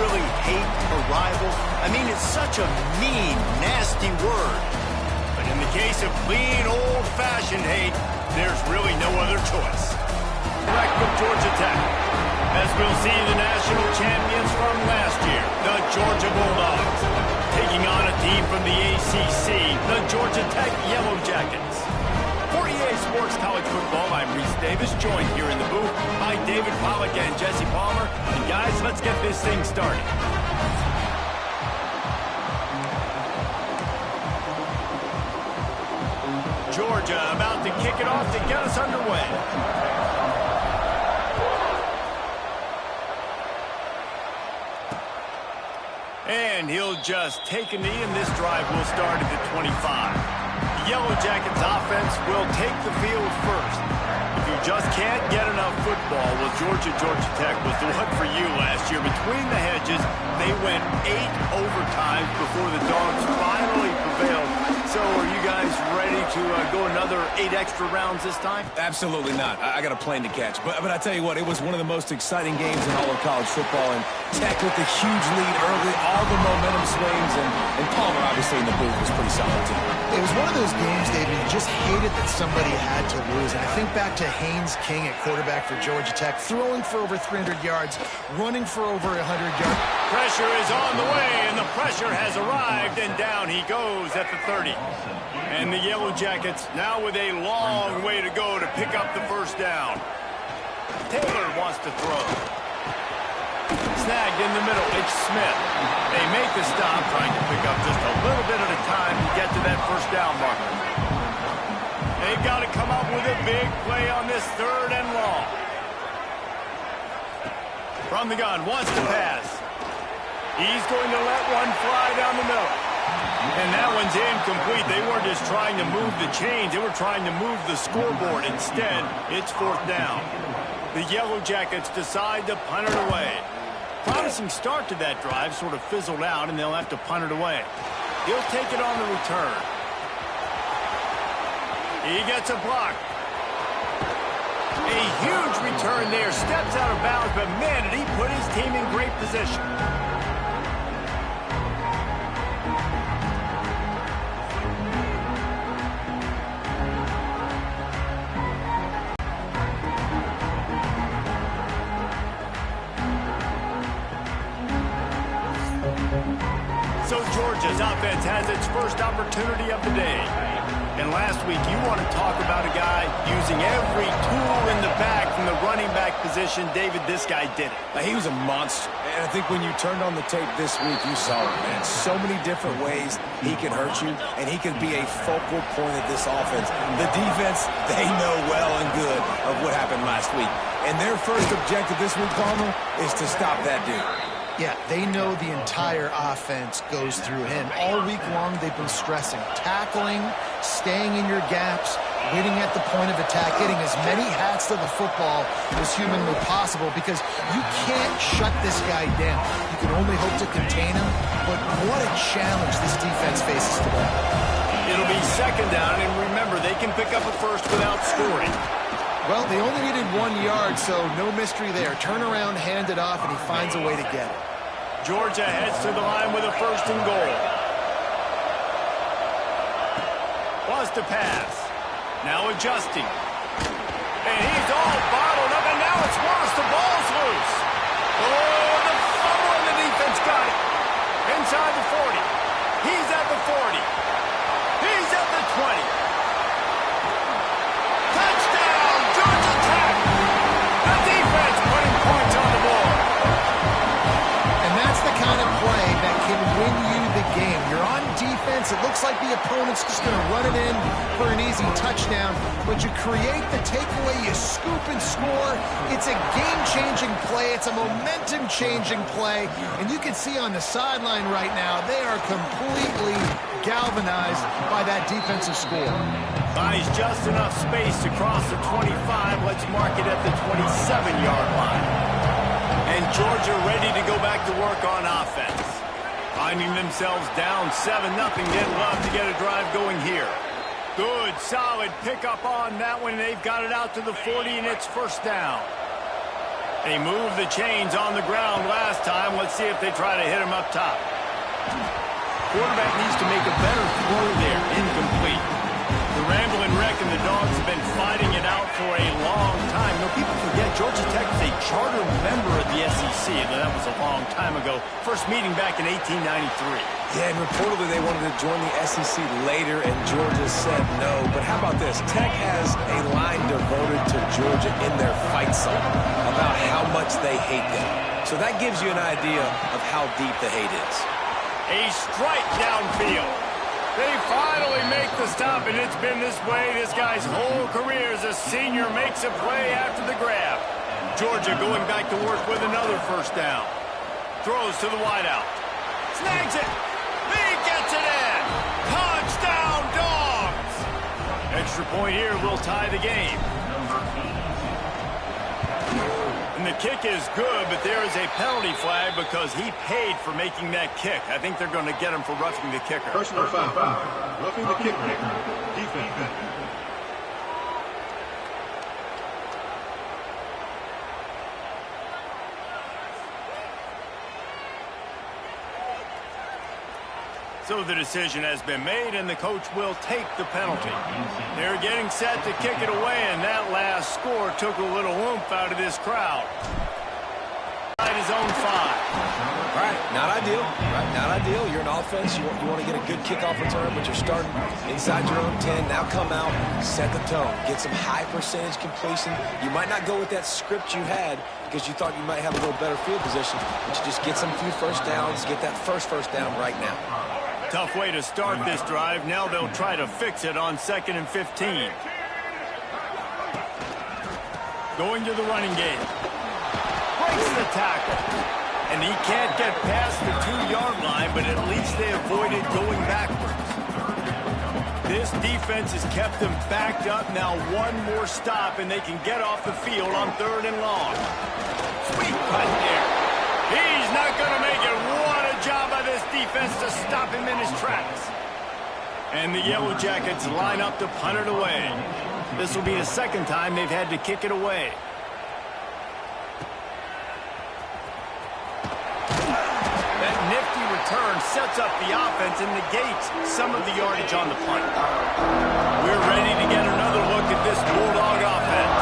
really hate a rival? I mean, it's such a mean, nasty word. But in the case of clean, old-fashioned hate, there's really no other choice. Correct with Georgia Tech, as we'll see the national champions from last year, the Georgia Bulldogs, taking on a team from the ACC, the Georgia Tech Yellow Jackets. For EA Sports College Football, I'm Reese Davis, joined here in the booth by David Pollack and Jesse Palmer. And guys, let's get this thing started. Georgia about to kick it off to get us underway. And he'll just take a knee, and this drive will start at the 25. The Yellow Jackets offense will take the field first. If you just can't get enough football, well, Georgia Tech was the one for you last year. Between the hedges, they went 8 overtimes before the Dogs finally prevailed. So are you guys ready to go another 8 extra rounds this time? Absolutely not. I got a plane to catch. But I tell you what, it was one of the most exciting games in all of college football. And Tech with the huge lead early, all the momentum swings, and Palmer obviously in the booth was pretty solid too. It was one of those games, David, you just hated that somebody had to lose. And I think back to Haynes King at quarterback for Georgia Tech, throwing for over 300 yards, running for over 100 yards. Pressure is on the way, and the pressure has arrived, and down he goes at the 30. And the Yellow Jackets now with a long way to go to pick up the first down. Taylor wants to throw. Snagged in the middle, it's Smith. They make the stop, trying to pick up just a little bit at a time to get to that first down marker. They've got to come up with a big play on this 3rd and long. From the gun, wants to pass. He's going to let one fly down the middle. And that one's incomplete. They weren't just trying to move the chains. They were trying to move the scoreboard. Instead, it's 4th down. The Yellow Jackets decide to punt it away. Promising start to that drive, sort of fizzled out, and they'll have to punt it away. He'll take it on the return. He gets a block. A huge return there. Steps out of bounds, but man, did he put his team in great position. So Georgia's offense has its first opportunity of the day. And last week, you want to talk about a guy using every tool in the bag from the running back position. David, this guy did it. He was a monster. And I think when you turned on the tape this week, you saw it, man. So many different ways he can hurt you, and he can be a focal point of this offense. The defense, they know well and good of what happened last week. And their first objective this week, Palmer, is to stop that dude. Yeah, they know the entire offense goes through him. All week long, they've been stressing tackling, staying in your gaps, waiting at the point of attack, getting as many hats to the football as humanly possible, because you can't shut this guy down. You can only hope to contain him, but what a challenge this defense faces today. It'll be 2nd down, and remember, they can pick up a first without scoring. Well, they only needed 1 yard, so no mystery there. Turn around, hand it off, and he finds a way to get it. Georgia heads to the line with a 1st and goal. Wants to pass. Now adjusting. And he's all bottled up, and now it's worse. The ball's loose. Oh, the fumble, and the defense got it. Inside the 40. He's at the 40. He's at the 20. Touchdown, Georgia Tech. The defense putting points on the board. And that's the kind of play that can win you the game. You're on defense. It looks like the opponent's just going to run it in for an easy touchdown, but you create the takeaway, you scoop and score. It's a game-changing play. It's a momentum-changing play, and you can see on the sideline right now, they are completely galvanized by that defensive score. Buys just enough space to cross the 25. Let's mark it at the 27-yard line. And Georgia ready to go back to work on offense. Finding themselves down 7-0. They'd love to get a drive going here. Good, solid pickup on that one. They've got it out to the 40, and it's 1st down. And he moved the chains on the ground last time. Let's see if they try to hit him up top. Quarterback needs to make a better throw there. Incomplete. The rambling wreck and the Dogs have been fighting it out for a long time. No, people forget Georgia Tech is a charter member of the SEC. That was a long time ago. First meeting back in 1893. Yeah, and reportedly they wanted to join the SEC later, and Georgia said no. But how about this? Tech has a line devoted to Georgia in their fight song about how much they hate them. So that gives you an idea of how deep the hate is. A strike downfield. They finally make the stop, and it's been this way this guy's whole career as a senior makes a play after the grab. Georgia going back to work with another first down. Throws to the wideout. Snags it. He gets it in. Touchdown, Dogs. Extra point here will tie the game. And the kick is good, but there is a penalty flag because he paid for making that kick. I think they're going to get him for roughing the kicker. Personal foul. Roughing the kicker. Defense. So the decision has been made, and the coach will take the penalty. They're getting set to kick it away, and that last score took a little oomph out of this crowd. His own 5. Right, not ideal. Right, not ideal. You're an offense. You want to get a good kickoff return, but you're starting inside your own 10. Now come out, set the tone. Get some high percentage completion. You might not go with that script you had because you thought you might have a little better field position, but you just get some few first downs, get that first down right now. Tough way to start this drive. Now they'll try to fix it on 2nd and 15. Going to the running game. Breaks the tackle. And he can't get past the 2-yard line, but at least they avoided going backwards. This defense has kept them backed up. Now one more stop, and they can get off the field on 3rd and long. Sweet cut there. He's not going to make it. What a job by this defense to stop him in his tracks. And the Yellow Jackets line up to punt it away. This will be the 2nd time they've had to kick it away. That nifty return sets up the offense and negates some of the yardage on the punt. We're ready to get another look at this Bulldog offense.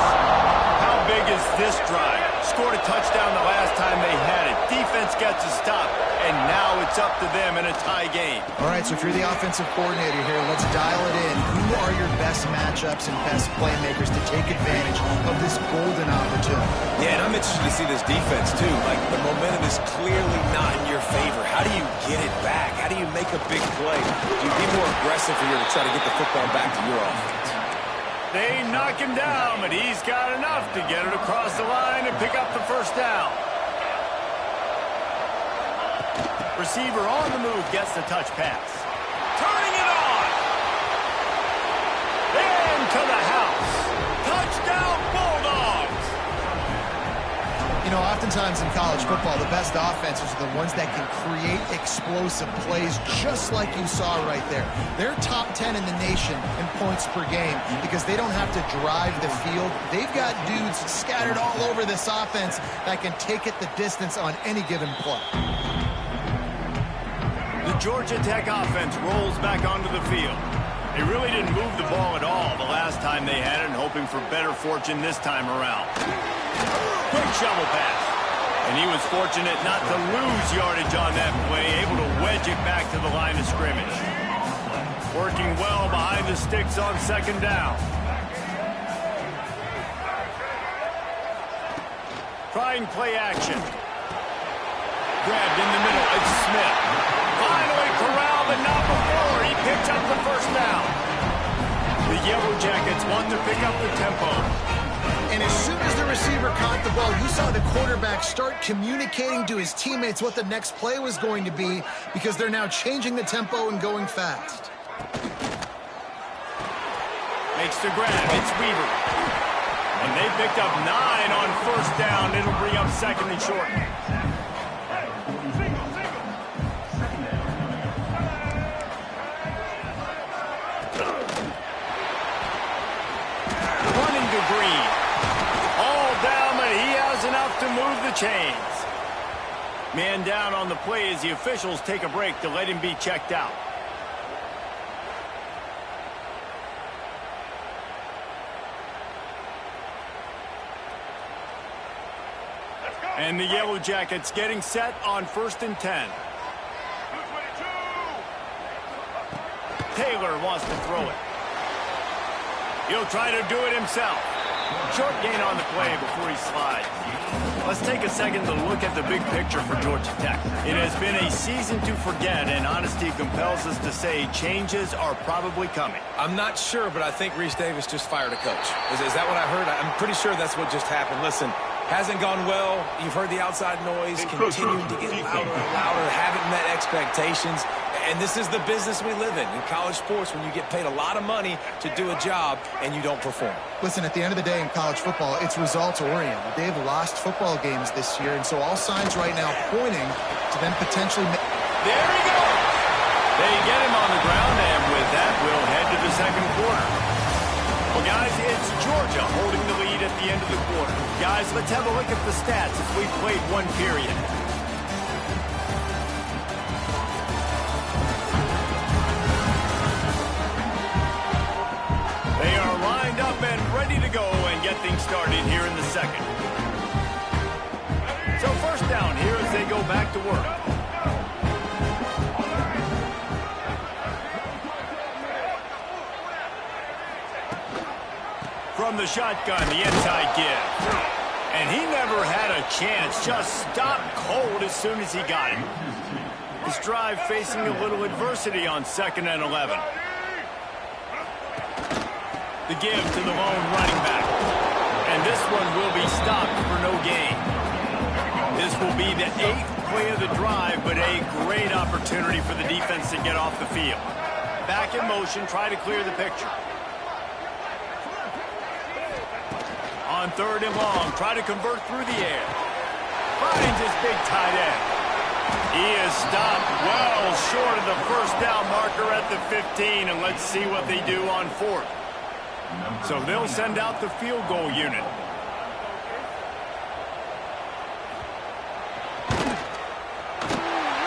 How big is this drive? Scored a touchdown the last time they had it. Defense gets a stop, and now it's up to them in a tie game. All right, so if you're the offensive coordinator here, let's dial it in. Who are your best matchups and best playmakers to take advantage of this golden opportunity? Yeah, and I'm interested to see this defense, too. Like, the momentum is clearly not in your favor. How do you get it back? How do you make a big play? Do you be more aggressive here to try to get the football back to your offense? They knock him down, but he's got enough to get it across the line and pick up the first down. Receiver on the move gets the touch pass. Turning it on. Into the house. Touchdown, Bulldogs. You know, oftentimes in college football, the best offenses are the ones that can create explosive plays just like you saw right there. They're top 10 in the nation in points per game because they don't have to drive the field. They've got dudes scattered all over this offense that can take it the distance on any given play. The Georgia Tech offense rolls back onto the field. They really didn't move the ball at all the last time they had it, and hoping for better fortune this time around. Quick shovel pass. And he was fortunate not to lose yardage on that play, able to wedge it back to the line of scrimmage. Working well behind the sticks on 2nd down. Trying play action. Grabbed in the middle. It's Smith. Finally corralled, but not before. He picks up the first down. The Yellow Jackets want to pick up the tempo. And as soon as the receiver caught the ball, you saw the quarterback start communicating to his teammates what the next play was going to be because they're now changing the tempo and going fast. Makes the grab. It's Weaver. And they picked up 9 on 1st down. It'll bring up 2nd and short. Running to Green. All down, but he has enough to the chains. Man down on the play as the officials take a break to let him be checked out. And the Yellow Jackets getting set on 1st and 10. Taylor wants to throw it. He'll try to do it himself. Short gain on the play before he slides. Let's take a second to look at the big picture for Georgia Tech. It has been a season to forget, and honesty compels us to say changes are probably coming. I'm not sure, but I think Reese Davis just fired a coach. Is that what I heard? I'm pretty sure that's what just happened. Listen, hasn't gone well. You've heard the outside noise, continuing to get louder and louder, haven't met expectations. And this is the business we live in college sports, when you get paid a lot of money to do a job and you don't perform. Listen, at the end of the day in college football, it's results-oriented. They've lost football games this year, and so all signs right now pointing to them potentially... There he goes! They get him on the ground, and with that, we'll head to the second quarter. Well, guys, it's Georgia holding the lead at the end of the quarter. Guys, let's have a look at the stats as we've played one period. They are lined up and ready to go and get things started here in the second. So first down here as they go back to work. From the shotgun, the inside give. And he never had a chance, just stopped cold as soon as he got it. His drive facing a little adversity on 2nd and 11. The give to the lone running back. And this one will be stopped for no gain. This will be the 8th play of the drive, but a great opportunity for the defense to get off the field. Back in motion, try to clear the picture. On 3rd and long, try to convert through the air. Finds his big tight end. He is stopped well short of the first down marker at the 15, and let's see what they do on 4th. So they'll send out the field goal unit.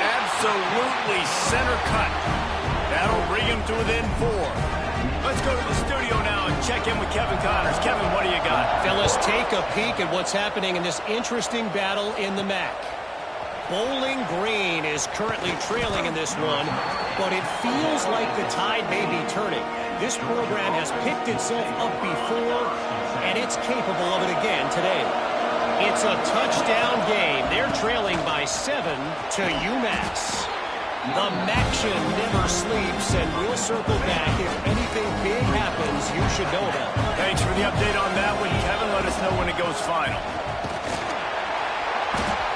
Absolutely center cut. That'll bring him to within 4. Let's go to the studio now and check in with Kevin Connors. Kevin, what do you got? Fellas, take a peek at what's happening in this interesting battle in the MAC. Bowling Green is currently trailing in this one, but it feels like the tide may be turning. This program has picked itself up before, and it's capable of it again today. It's a touchdown game. They're trailing by 7 to UMass. The Maction never sleeps, and we'll circle back if anything big happens you should know about. Thanks for the update on that one, Kevin. Let us know when it goes final.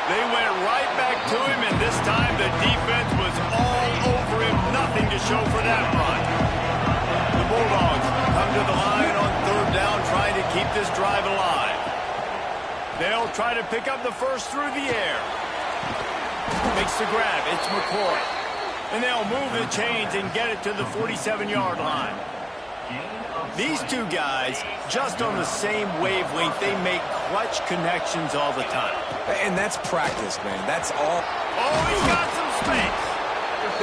They went right back to him, and this time the defense was all over him. Nothing to show for that run. The Bulldogs come to the line on 3rd down, trying to keep this drive alive. They'll try to pick up the first through the air. Makes the grab. It's McCoy. And they'll move the chains and get it to the 47-yard line. These two guys, just on the same wavelength, they make clutch connections all the time. And that's practice, man. That's all. Oh, he's got some space.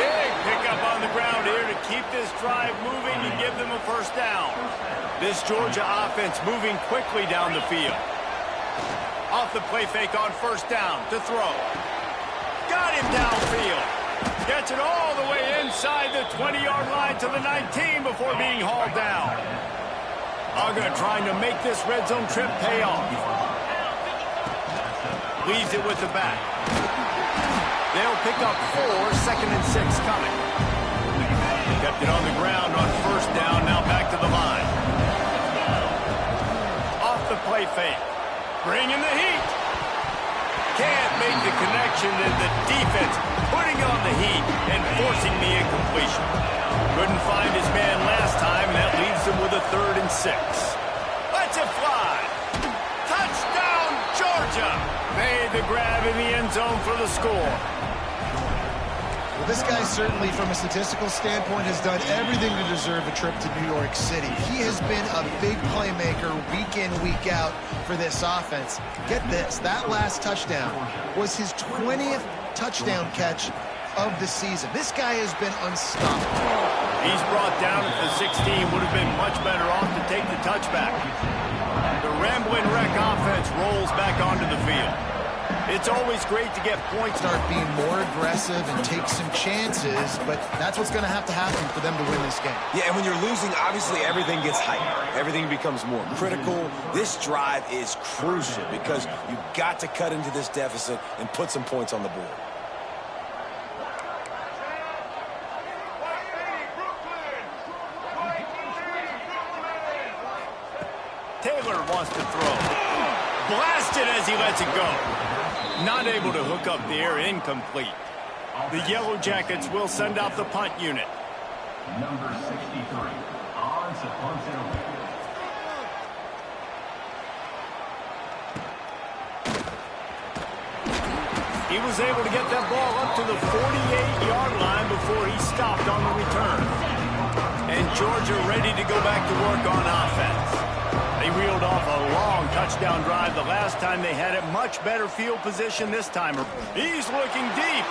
Big pickup on the ground here to keep this drive moving and give them a first down. This Georgia offense moving quickly down the field. Off the play fake on 1st down to throw. Got him downfield. Gets it all the way inside the 20-yard line to the 19 before being hauled down. Uga trying to make this red zone trip pay off. Leaves it with the back. They'll pick up 4, 2nd and 6 coming. Kept it on the ground on 1st down, now back to the line. Off the play fake. Bringing the heat. Can't make the connection, and the defense putting on the heat and forcing the incompletion. Couldn't find his man last time, and that leaves him with a 3rd and 6. Let's it fly. Touchdown, Georgia. Made the grab in the end zone for the score. Well, this guy certainly, from a statistical standpoint, has done everything to deserve a trip to New York City. He has been a big playmaker week in, week out for this offense. Get this, that last touchdown was his 20th touchdown catch of the season. This guy has been unstoppable. He's brought down at the 16. Would have been much better off to take the touchback. The rambling wreck offense rolls back onto the field. It's always great to get points. Start being more aggressive and take some chances, but that's what's going to happen for them to win this game. Yeah, and when you're losing, obviously everything gets heightened. Everything becomes more critical. This drive is crucial because you've got to cut into this deficit and put some points on the board. Taylor wants to throw. Blasted as he lets it go. Not able to hook up the air, incomplete. The Yellow Jackets will send out the punt unit. Number 63, odds of punt penalty. He was able to get that ball up to the 48-yard line before he stopped on the return. And Georgia ready to go back to work on offense. They reeled off a long touchdown drive the last time they had it. Much better field position this time. He's looking deep.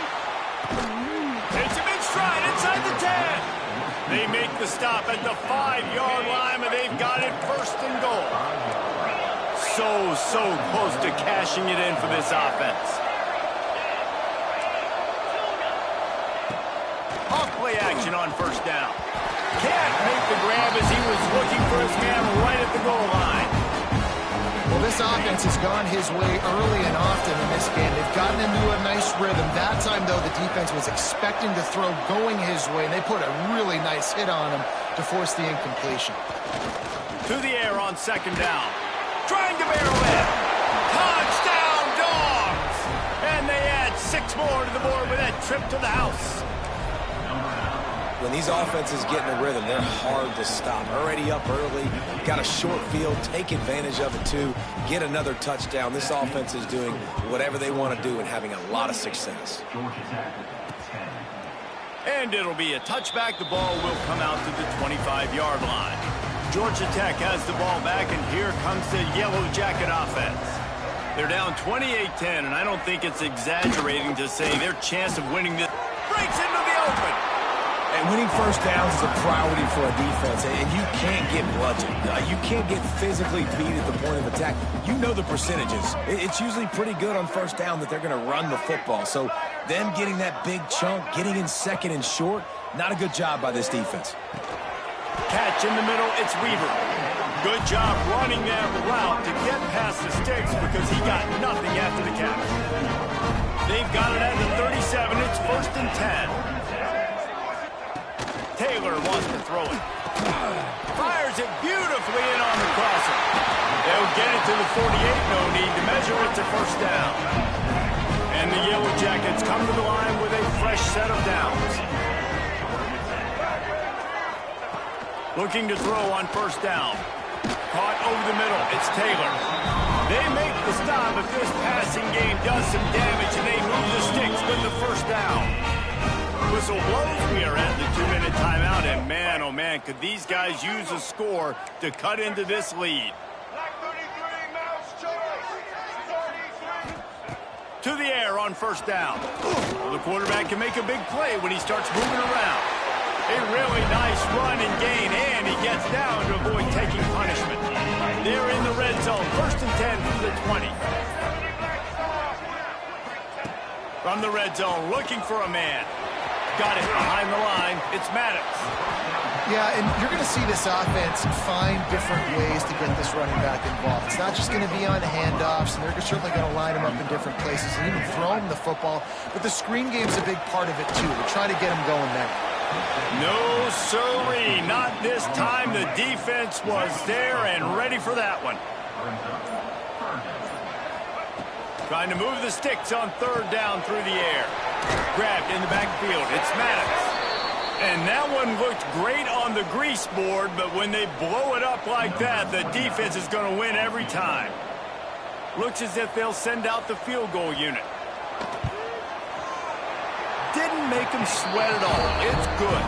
It's a big stride inside the 10. They make the stop at the 5-yard line, but they've got it first and goal. So close to cashing it in for this offense. Off play action on first down. Can't make the grab as he was looking for his man right at the goal line. Well, this offense has gone his way early and often in this game. They've gotten into a nice rhythm. That time, though, the defense was expecting to throw going his way, and they put a really nice hit on him to force the incompletion. To the air on second down. Trying to barrel in. Touchdown, Dogs! And they add 6 more to the board with that trip to the house. When these offenses get in a rhythm, they're hard to stop. Already up early, got a short field, take advantage of it too, get another touchdown. This offense is doing whatever they want to do and having a lot of success. And it'll be a touchback. The ball will come out to the 25-yard line. Georgia Tech has the ball back, and here comes the Yellow Jacket offense. They're down 28-10, and I don't think it's exaggerating to say their chance of winning this breaks into the open. And winning first downs is a priority for a defense, and you can't get bludgeoned. You can't get physically beat at the point of attack. You know the percentages. It's usually pretty good on first down that they're going to run the football. So them getting that big chunk, getting in second and short, not a good job by this defense. Catch in the middle, it's Weaver. Good job running that route to get past the sticks because he got nothing after the catch. They've got it at the 37. It's first and 10. Taylor wants to throw it. Fires it beautifully in on the crosser. They'll get it to the 48. No need to measure it to first down. And the Yellow Jackets come to the line with a fresh set of downs. Looking to throw on first down. Caught over the middle. It's Taylor. They make the stop if this passing game does some damage and they move the sticks with the first down. Whistle blows. We are at the 2-minute timeout, and man, oh man, could these guys use a score to cut into this lead. To the air on first down. Well, the quarterback can make a big play when he starts moving around. A really nice run and gain, and he gets down to avoid taking punishment. They're in the red zone, first and 10 from the 20. From the red zone, looking for a man. Got it behind the line. It's Maddox. Yeah, and you're going to see this offense find different ways to get this running back involved. It's not just going to be on handoffs, and they're certainly going to line him up in different places and even throw him the football. But the screen game's a big part of it, too. They try to get him going there. No, sirree. Not this time. The defense was there and ready for that one. Trying to move the sticks on third down through the air. Grabbed in the backfield. It's Maddox. And that one looked great on the grease board, but when they blow it up like that, the defense is going to win every time. Looks as if they'll send out the field goal unit. Didn't doesn't make them sweat at all. It's good.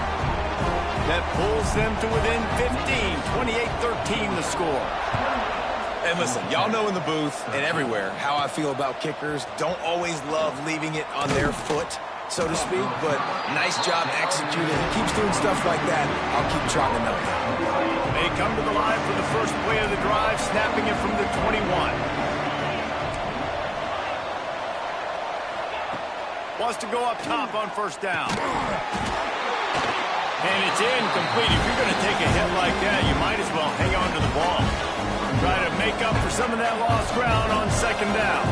That pulls them to within 15, 28-13 the score. And listen, y'all know in the booth and everywhere how I feel about kickers. Don't always love leaving it on their foot, so to speak, but nice job executing. He keeps doing stuff like that. I'll keep trotting him out. They come to the line for the first play of the drive, snapping it from the 21. Wants to go up top on first down. And it's incomplete. If you're going to take a hit like that, you might as well hang on to the ball. Try to make up for some of that lost ground on second down.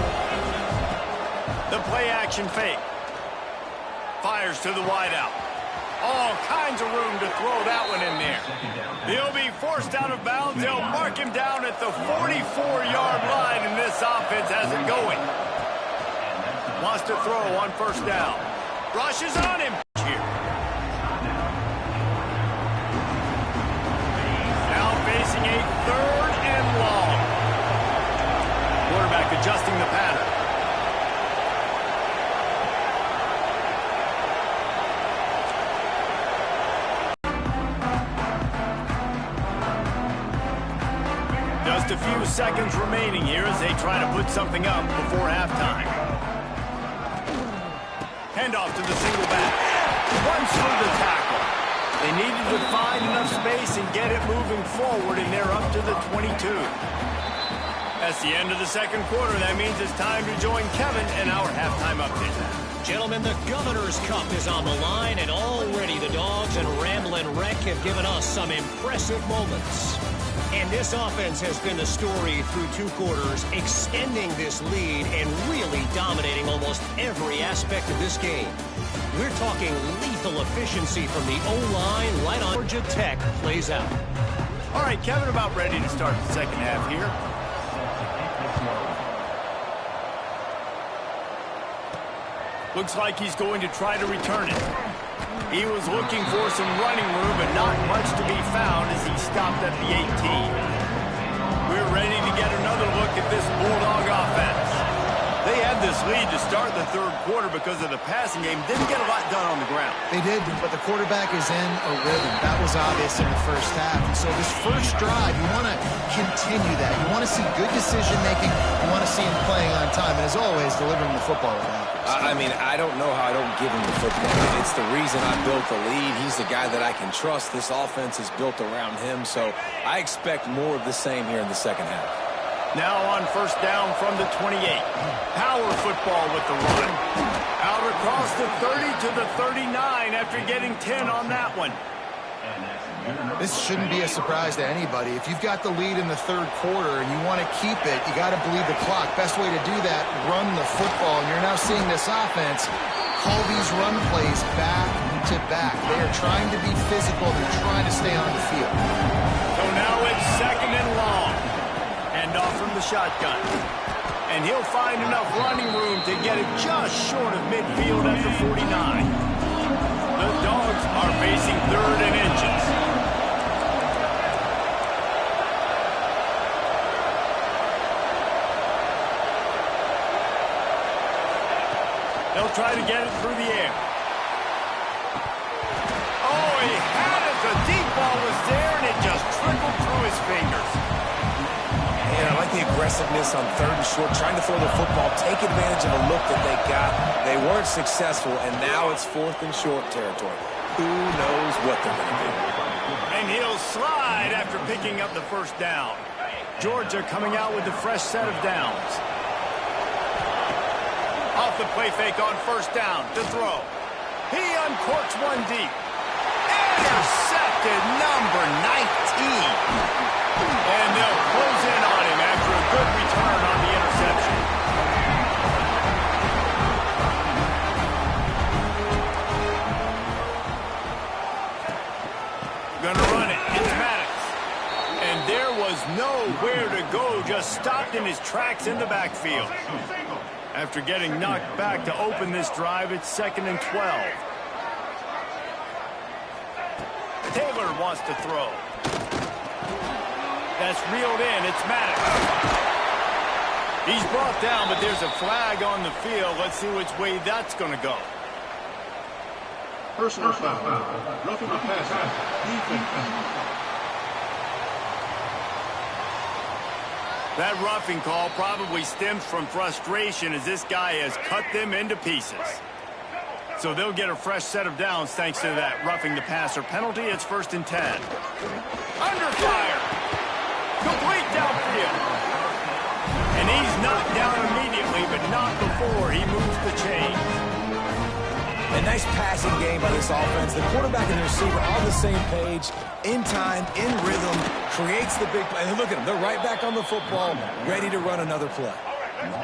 The play action fake. Fires to the wideout. All kinds of room to throw that one in there. He'll be forced out of bounds. They'll mark him down at the 44-yard line, and this offense has it going. Wants to throw on first down. Rushes on him here. Now facing a third and long. Quarterback adjusting the pattern. Just a few seconds remaining here as they try to put something up before halftime. Handoff to the single back. Runs through the tackle. They needed to find enough space and get it moving forward, and they're up to the 22. That's the end of the second quarter. That means it's time to join Kevin in our halftime update. Gentlemen, the Governor's Cup is on the line, and already the Dogs and Ramblin' Wreck have given us some impressive moments. And this offense has been the story through two quarters, extending this lead and really dominating almost every aspect of this game. We're talking lethal efficiency from the O-line right on. Georgia Tech plays out. All right, Kevin, about ready to start the second half here. Looks like he's going to try to return it. He was looking for some running room, but not much to be found as he stopped at the 18. We're ready to get another look at this Bulldog offense. They had this lead to start the third quarter because of the passing game. Didn't get a lot done on the ground. They did, but the quarterback is in a rhythm. That was obvious in the first half. And so this first drive, you want to continue that. You want to see good decision-making. You want to see him playing on time. And as always, delivering the football with accuracy. I mean, I don't know how I don't give him the football. It's the reason I built the lead. He's the guy that I can trust. This offense is built around him, so I expect more of the same here in the second half. Now on first down from the 28. Power football with the run. Out across the 30 to the 39 after getting 10 on that one. This shouldn't be a surprise to anybody. If you've got the lead in the third quarter and you want to keep it, you got to bleed the clock. Best way to do that, run the football. And you're now seeing this offense call these run plays back to back. They are trying to be physical. They're trying to stay on the field. So now it's second and long. And off from the shotgun. And he'll find enough running room to get it just short of midfield at the 49. The Dogs are facing third and inches. They'll try to get it through the air. Oh, he had it. The deep ball was there, and it just trickled through his fingers. And I like the aggressiveness on third and short, trying to throw the football, take advantage of a look that they got. They weren't successful, and now it's fourth and short territory. Who knows what they're going to do? And he'll slide after picking up the first down. Georgia coming out with a fresh set of downs. Off the play fake on first down to throw. He uncorks one deep. Intercepted number 19. And they'll close in on him after a good return on the interception. Gonna run it. It's Maddox. And there was nowhere to go. Just stopped in his tracks in the backfield. After getting knocked back to open this drive, it's second and 12. Taylor wants to throw. That's reeled in. It's Maddox. He's brought down, but there's a flag on the field. Let's see which way that's going to go. Personal foul. Roughing the passer. Defense. That roughing call probably stems from frustration as this guy has cut them into pieces. So they'll get a fresh set of downs thanks to that roughing the passer penalty. It's 1st and 10. Under fire. Complete downfield. And he's knocked down immediately, but not before he moves the chains. A nice passing game by this offense. The quarterback and the receiver on the same page, in time, in rhythm, creates the big play. And look at them. They're right back on the football, ready to run another play.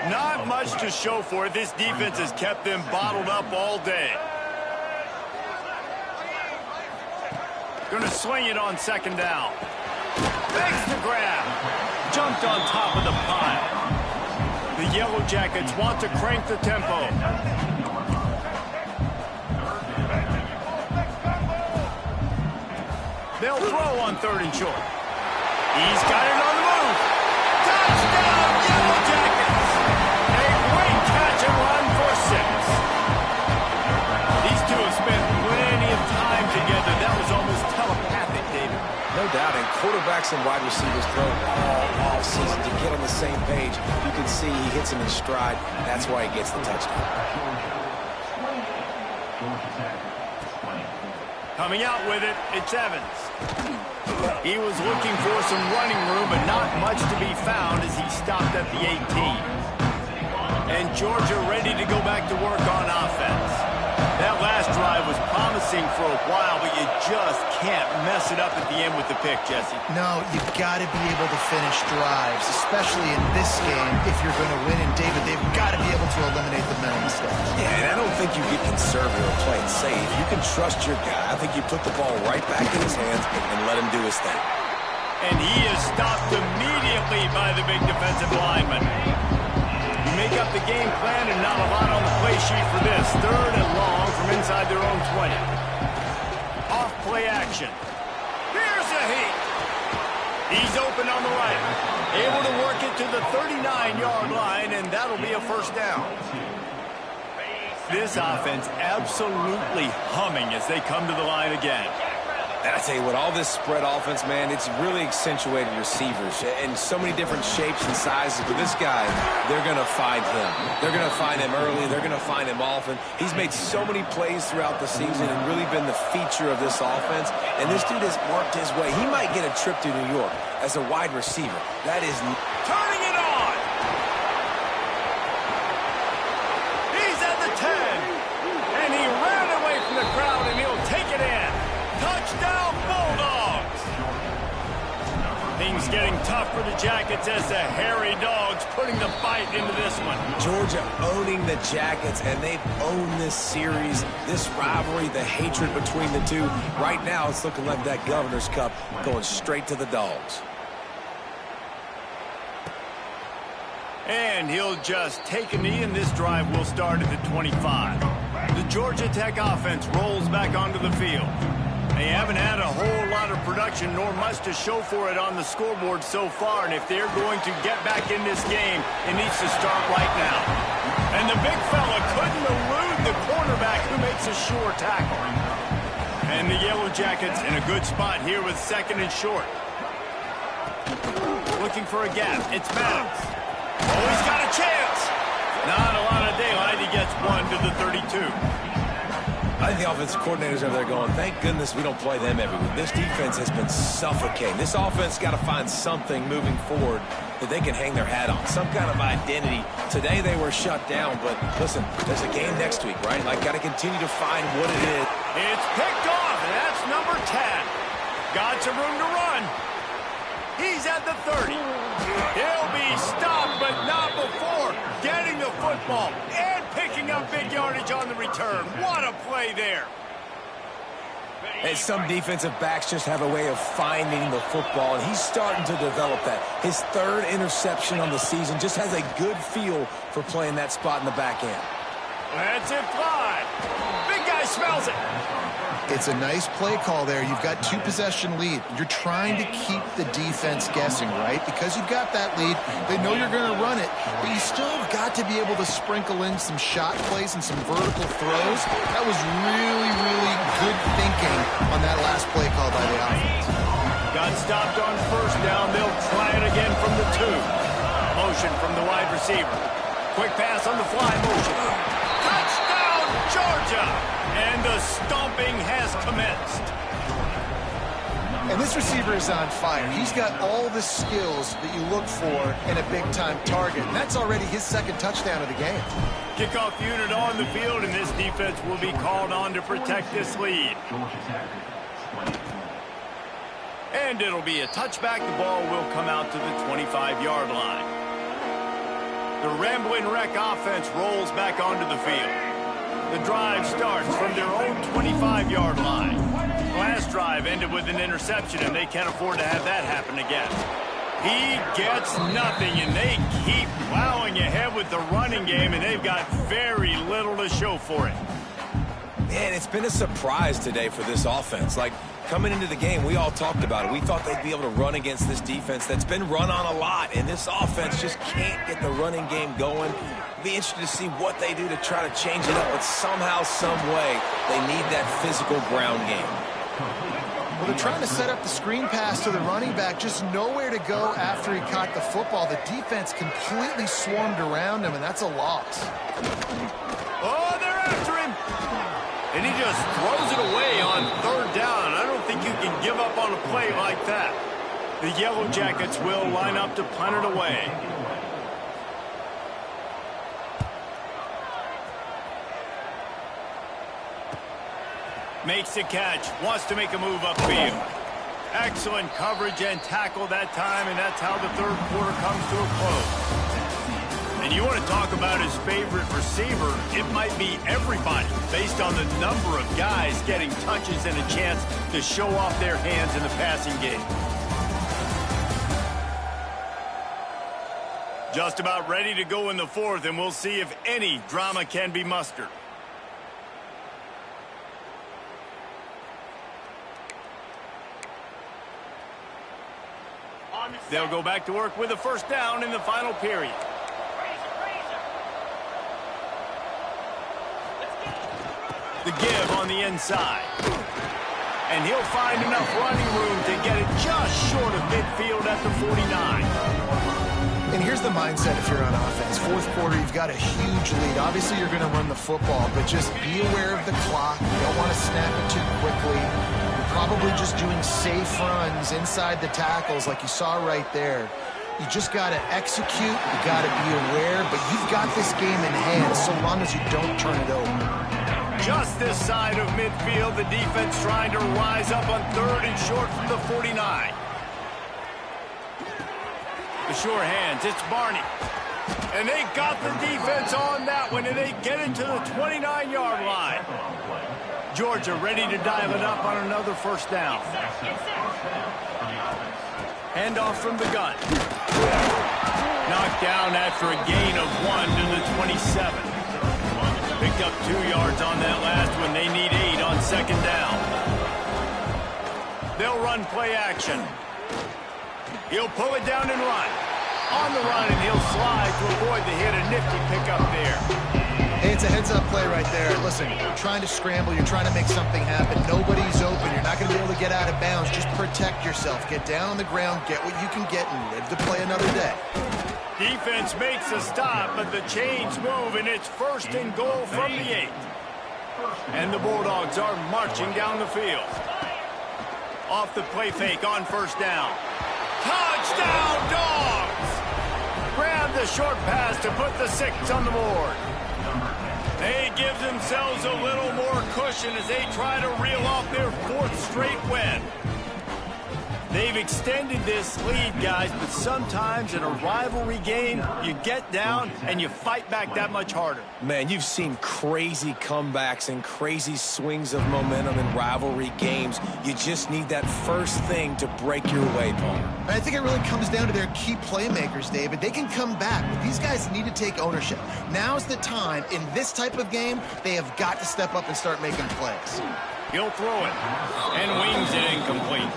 Not much to show for it. This defense has kept them bottled up all day. Going to swing it on 2nd down. Makes the grab. Jumped on top of the pile. The Yellow Jackets want to crank the tempo. They'll throw on 3rd and short. He's got it on the move. Touchdown, Yellow Jackets. A great catch and run for 6. These two have spent plenty of time together. That was almost telepathic, David. No doubt, and quarterbacks and wide receivers throw all off-season to get on the same page. You can see he hits him in stride. That's why he gets the touchdown. Coming out with it, it's Evans. He was looking for some running room, but not much to be found as he stopped at the 18. And Georgia ready to go back to work on offense. That last drive was promising for a while, but you just can't mess it up at the end with the pick, Jesse. No, you've got to be able to finish drives, especially in this game if you're going to win. And, David, they've got to be able to eliminate the mental mistakes. Yeah, and I don't think you get conservative or play it safe. You can trust your guy. I think you put the ball right back in his hands and let him do his thing. And he is stopped immediately by the big defensive lineman. You make up the game plan and not a lot on the play sheet for this. 3rd and long from inside their own 20. Off play action. Here's a heat. He's open on the right. Able to work it to the 39-yard line, and that'll be a 1st down. This offense absolutely humming as they come to the line again. And I tell you what, all this spread offense, man, it's really accentuated receivers in so many different shapes and sizes. But this guy, they're going to find him. They're going to find him early. They're going to find him often. He's made so many plays throughout the season and really been the feature of this offense. And this dude has worked his way. He might get a trip to New York as a wide receiver. That is turning it on. He's at the 10. And he ran away from the crowd, and he'll take it in. Touchdown, Bulldogs! Things getting tough for the Jackets as the hairy dogs putting the fight into this one. Georgia owning the Jackets, and they've owned this series, this rivalry, the hatred between the two. Right now, it's looking like that Governor's Cup going straight to the Dogs. And he'll just take a knee, and this drive will start at the 25. The Georgia Tech offense rolls back onto the field. They haven't had a whole lot of production, nor much to show for it on the scoreboard so far. And if they're going to get back in this game, it needs to start right now. And the big fella couldn't elude the cornerback who makes a sure tackle. And the Yellow Jackets in a good spot here with 2nd and short. Looking for a gap. It's Maddox. Oh, he's got a chance. Not a lot of daylight. He gets one to the 32. I think the offensive coordinators over there going, thank goodness we don't play them every week. This defense has been suffocating. This offense got to find something moving forward that they can hang their hat on, some kind of identity. Today they were shut down, but listen, there's a game next week, right? Like, got to continue to find what it is. It's picked off, and that's number 10. Got some room to run. He's at the 30. He'll be stopped, but not before getting the football and picking up big yardage on the return. What a play there. And some defensive backs just have a way of finding the football, and he's starting to develop that. His 3rd interception on the season, just has a good feel for playing that spot in the back end. That's it fly. Big guy smells it. It's a nice play call there. You've got 2-possession lead. You're trying to keep the defense guessing, right? Because you've got that lead, they know you're going to run it, but you still have got to be able to sprinkle in some shot plays and some vertical throws. That was really, really good thinking on that last play call by the offense. Got stopped on first down. They'll try it again from the 2. Motion from the wide receiver. Quick pass on the fly motion. Touchdown, Georgia! And the stomping has commenced. And this receiver is on fire. He's got all the skills that you look for in a big-time target. And that's already his 2nd touchdown of the game. Kickoff unit on the field, and this defense will be called on to protect this lead. And it'll be a touchback. The ball will come out to the 25-yard line. The Rambling Wreck offense rolls back onto the field. The drive starts from their own 25-yard line. Last drive ended with an interception, and they can't afford to have that happen again. He gets nothing, and they keep plowing ahead with the running game, and they've got very little to show for it. Man, it's been a surprise today for this offense. Like, coming into the game, we all talked about it. We thought they'd be able to run against this defense that's been run on a lot, and this offense just can't get the running game going. Be interested to see what they do to try to change it up, but somehow, some way, they need that physical ground game. Well, they're trying to set up the screen pass to the running back, just nowhere to go after he caught the football. The defense completely swarmed around him, and that's a loss. Oh, they're after him! And he just throws it away on 3rd down. I don't think you can give up on a play like that. The Yellow Jackets will line up to punt it away. Makes the catch, wants to make a move upfield. Excellent coverage and tackle that time, and that's how the 3rd quarter comes to a close. And you want to talk about his favorite receiver, it might be everybody, based on the number of guys getting touches and a chance to show off their hands in the passing game. Just about ready to go in the 4th, and we'll see if any drama can be mustered. They'll go back to work with a 1st down in the final period. The give on the inside. And he'll find enough running room to get it just short of midfield at the 49. And here's the mindset if you're on offense. 4th quarter, you've got a huge lead. Obviously, you're going to run the football, but just be aware of the clock. You don't want to snap it too quickly. You're probably just doing safe runs inside the tackles like you saw right there. You just got to execute. You got to be aware, but you've got this game in hand so long as you don't turn it over. Just this side of midfield, the defense trying to rise up on 3rd and short from the 49. The sure hands, it's Barney. And they got the defense on that one, and they get it to the 29-yard line. Georgia ready to dial it up on another 1st down. Handoff from the gun. Knocked down after a gain of 1 to the 27. Picked up 2 yards on that last one. They need 8 on 2nd down. They'll run play action. He'll pull it down and run. On the run, and he'll slide to avoid the hit. A nifty pickup there. Hey, it's a heads-up play right there. Listen, you're trying to scramble. You're trying to make something happen. Nobody's open. You're not going to be able to get out of bounds. Just protect yourself. Get down on the ground. Get what you can get and live to play another day. Defense makes a stop, but the chains move, and it's 1st and goal from the 8. And the Bulldogs are marching down the field. Off the play fake on 1st down. Touchdown, Dogs! Grab the short pass to put the 6 on the board. They give themselves a little more cushion as they try to reel off their 4th straight win. They've extended this lead, guys, but sometimes in a rivalry game, you get down and you fight back that much harder. Man, you've seen crazy comebacks and crazy swings of momentum in rivalry games. You just need that first thing to break your way, Paul. I think it really comes down to their key playmakers, David. They can come back, but these guys need to take ownership. Now's the time. In this type of game, they have got to step up and start making plays. He'll throw it and wings it incomplete.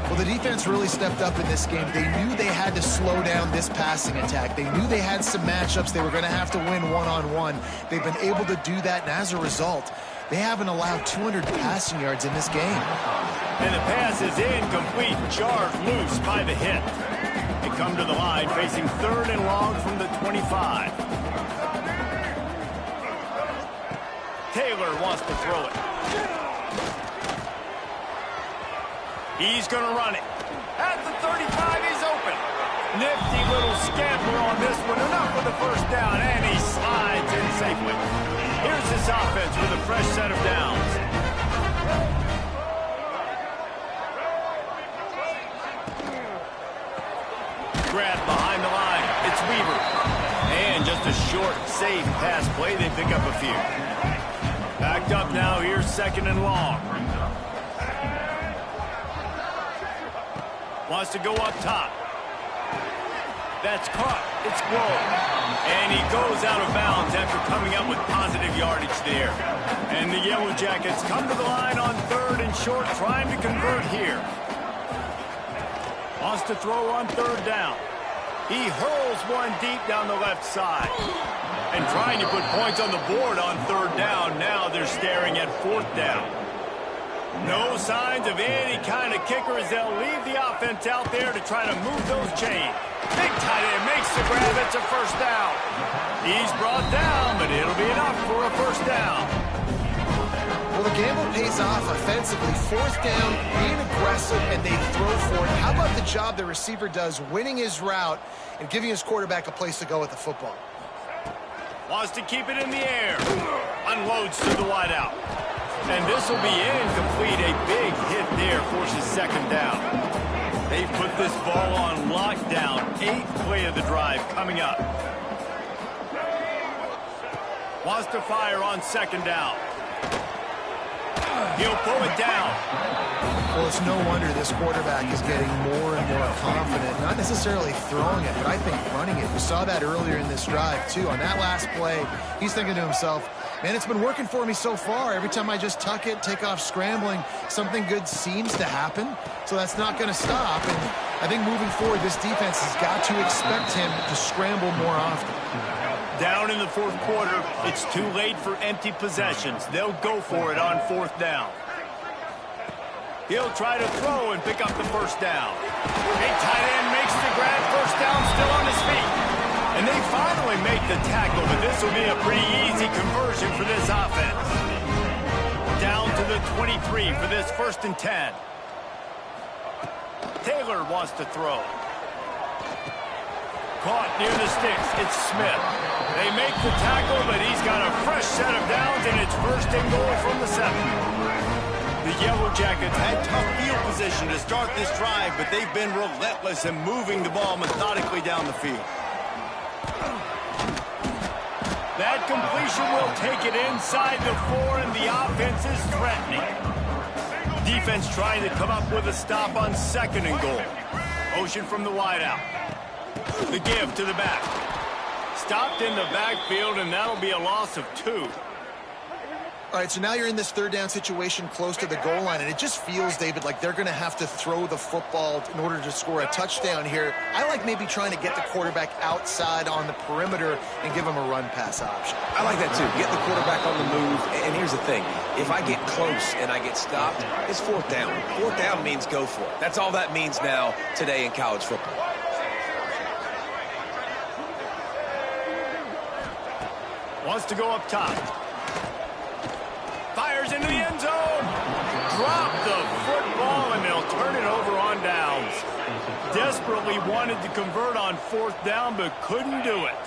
Well, the defense really stepped up in this game. They knew they had to slow down this passing attack. They knew they had some matchups they were going to have to win one-on-one. They've been able to do that, and as a result, they haven't allowed 200 passing yards in this game. And the pass is incomplete, jarred loose by the hit. They come to the line facing 3rd and long from the 25. Taylor wants to throw it. He's going to run it. At the 35, he's open. Nifty little scamper on this one. Enough for the first down, and he slides in safely. Here's this offense with a fresh set of downs. Grab behind the line. It's Weaver. And just a short, safe pass play. They pick up a few. Backed up now. Here's 2nd and long. Wants to go up top. That's caught. It's Grove. And he goes out of bounds after coming up with positive yardage there. And the Yellow Jackets come to the line on 3rd and short, trying to convert here. Wants to throw on 3rd down. He hurls one deep down the left side. And trying to put points on the board on 3rd down. Now they're staring at 4th down. No signs of any kind of kicker as they'll leave the offense out there to try to move those chains. Big tight end makes the grab. It's a 1st down. He's brought down, but it'll be enough for a 1st down. Well, the gamble pays off offensively. 4th down, being aggressive, and they throw for it. How about the job the receiver does winning his route and giving his quarterback a place to go with the football? Wants to keep it in the air. Unloads to the wideout. And this will be incomplete. A big hit there forces 2nd down. They've put this ball on lockdown. 8th play of the drive coming up. Wants to fire on 2nd down. He'll pull it down. Well, it's no wonder this quarterback is getting more and more confident. Not necessarily throwing it, but I think running it. We saw that earlier in this drive, too. On that last play, he's thinking to himself, man, it's been working for me so far. Every time I just tuck it, take off scrambling, something good seems to happen. So that's not going to stop. And I think moving forward, this defense has got to expect him to scramble more often. Down in the 4th quarter, it's too late for empty possessions. They'll go for it on 4th down. He'll try to throw and pick up the 1st down. A tight end makes the grab. 1st down, still on his feet. And they finally make the tackle, but this will be a pretty easy conversion for this offense. Down to the 23 for this 1st and 10. Taylor wants to throw. Caught near the sticks. It's Smith. They make the tackle, but he's got a fresh set of downs, and it's 1st and goal from the 7. The Yellow Jackets had tough field position to start this drive, but they've been relentless in moving the ball methodically down the field. That completion will take it inside the 4, and the offense is threatening. Defense trying to come up with a stop on 2nd and goal. Motion from the wideout. The give to the back. Stopped in the backfield, and that'll be a loss of 2. All right, so now you're in this 3rd down situation close to the goal line, and it just feels, David, like they're going to have to throw the football in order to score a touchdown here. I like maybe trying to get the quarterback outside on the perimeter and give him a run-pass option. I like that, too. Get the quarterback on the move. And here's the thing. If I get close and I get stopped, it's 4th down. 4th down means go for it. That's all that means now today in college football. Wants to go up top. Fires into the end zone. Drop the football, and they'll turn it over on downs. Desperately wanted to convert on 4th down, but couldn't do it.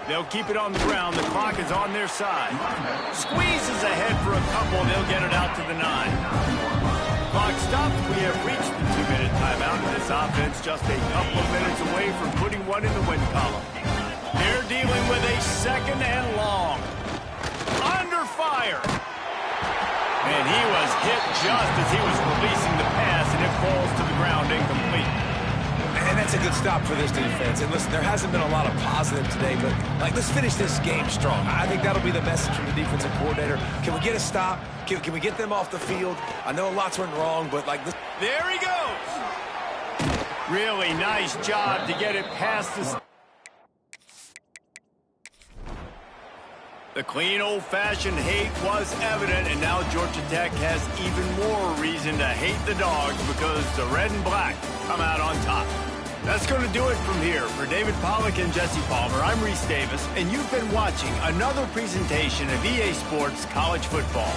They'll keep it on the ground. The clock is on their side. Squeezes ahead for a couple. They'll get it out to the 9. Clock stopped. We have reached the 2-minute timeout, and this offense just a couple of minutes away from putting one in the win column. They're dealing with a 2nd and long. Under fire. And he was hit just as he was releasing the pass, and it falls to the ground incomplete. And that's a good stop for this defense. And listen, there hasn't been a lot of positive today, but, let's finish this game strong. I think that'll be the message from the defensive coordinator. Can we get a stop? Can we get them off the field? I know lots went wrong, but, this... There he goes. Really nice job to get it past the... The clean, old-fashioned hate was evident, and now Georgia Tech has even more reason to hate the Dogs because the red and black come out on top. That's going to do it from here. For David Pollack and Jesse Palmer, I'm Reese Davis, and you've been watching another presentation of EA Sports College Football.